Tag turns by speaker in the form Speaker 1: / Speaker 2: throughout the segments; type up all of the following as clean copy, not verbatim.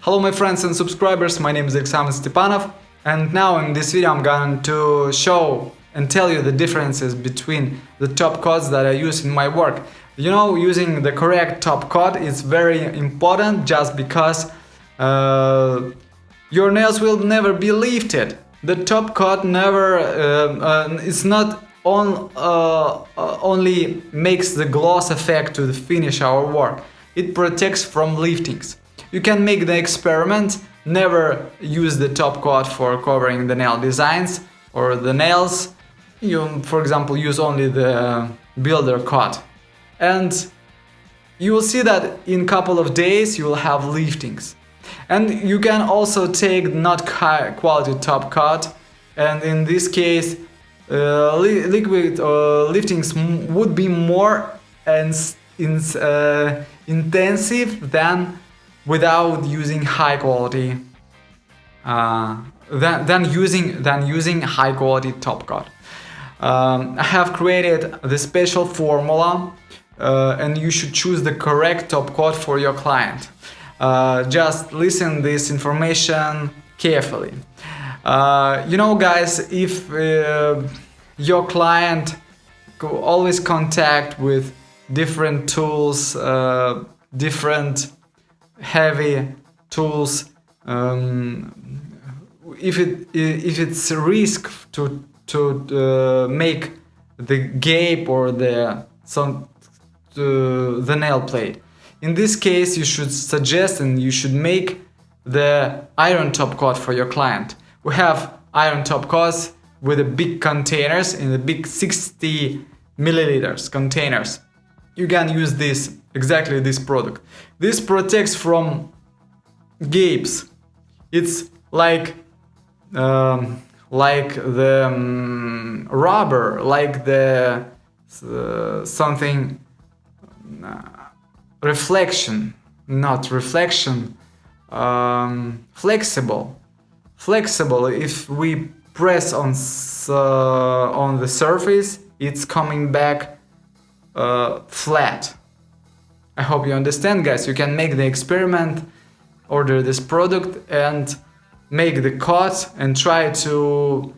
Speaker 1: Hello my friends and subscribers, my name is Alexander Stepanov, and now in this video I'm going to show and tell you the differences between the top coats that I use in my work. You know, using the correct top coat is very important just because your nails will never be lifted. The top coat never, it's not only makes the gloss effect to finish our work, it protects from liftings. You can make the experiment, never use the top coat for covering the nail designs or the nails. You, for example, use only the builder coat. And you will see that in a couple of days you will have liftings. And you can also take not high quality top coat, and in this case liquid liftings would be more intensive than without using high quality than using high quality top coat. I have created the special formula, and you should choose the correct top coat for your client. Just listen this information carefully. You know, guys, if your client always contact with different tools, different heavy tools, if it's a risk to make the gape or the nail plate. In this case, you should suggest and you should make the iron top coat for your client. We have iron top coats with the big containers, in the big 60 milliliters containers. You can use exactly this product. This protects from gapes. It's like the rubber, like the something reflection, not reflection, flexible. If we press on the surface, it's coming back flat. I hope you understand, guys. You can make the experiment, order this product and make the cut and try to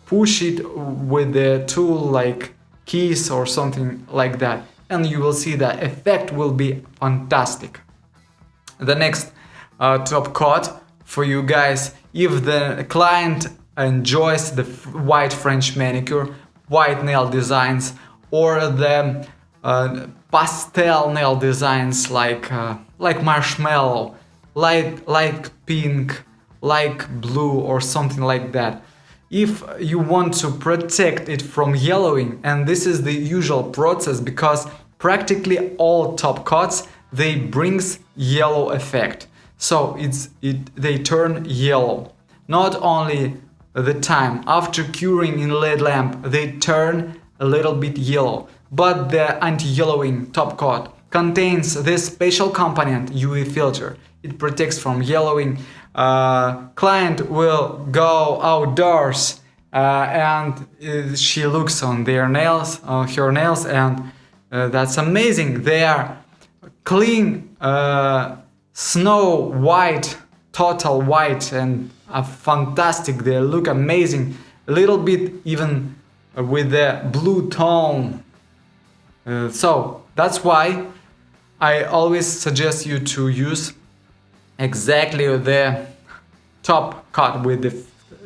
Speaker 1: push it with the tool like keys or something like that, and you will see that effect will be fantastic. The next top coat for you guys, if the client enjoys the white French manicure, white nail designs, or the pastel nail designs like marshmallow, light pink, like blue or something like that. If you want to protect it from yellowing, and this is the usual process because practically all top coats they brings yellow effect, so they turn yellow. Not only the time after curing in LED lamp they turn a little bit yellow, but the anti-yellowing top coat contains this special component UV filter. It protects from yellowing. Client will go outdoors and she looks on their nails, her nails, and that's amazing. They are clean, snow white, total white, and fantastic. They look amazing. A little bit even with the blue tone. So that's why I always suggest you to use exactly the top coat with the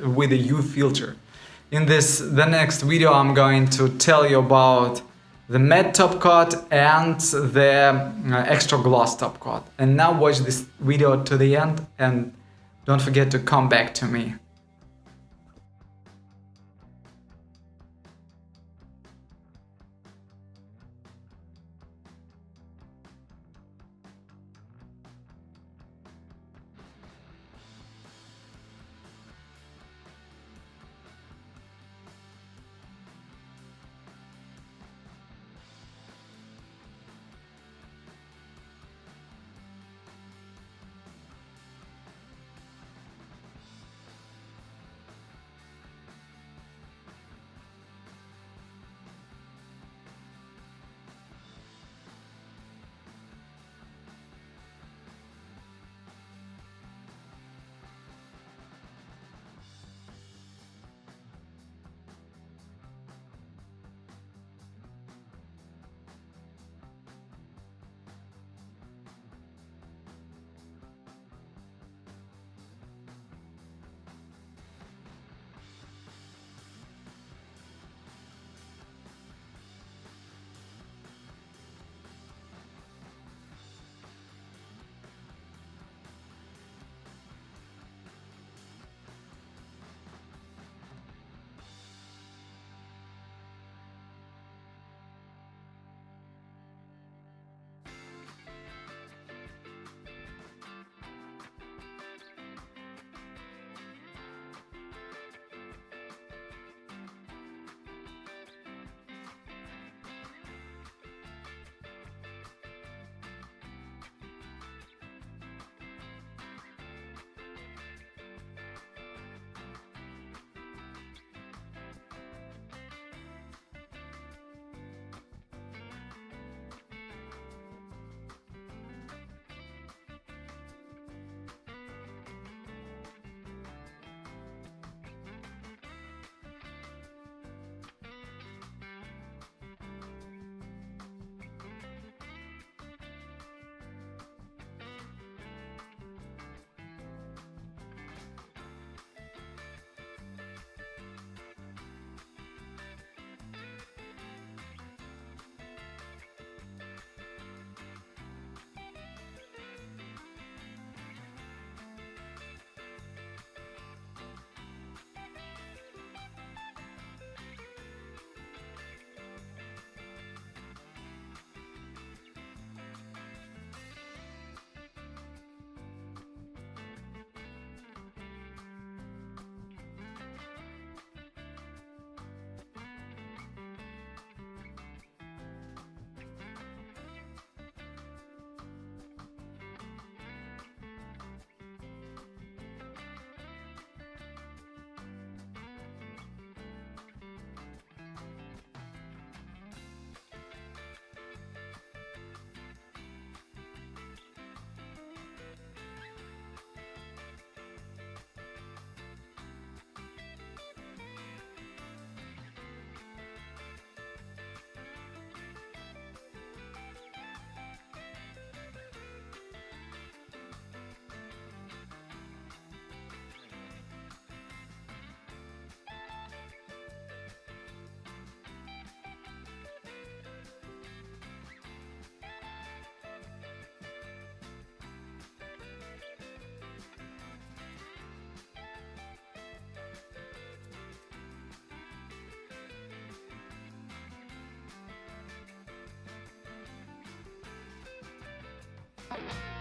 Speaker 1: UV filter. In the next video I'm going to tell you about the matte top coat and the extra gloss top coat. And now watch this video to the end and don't forget to come back to me. Bye.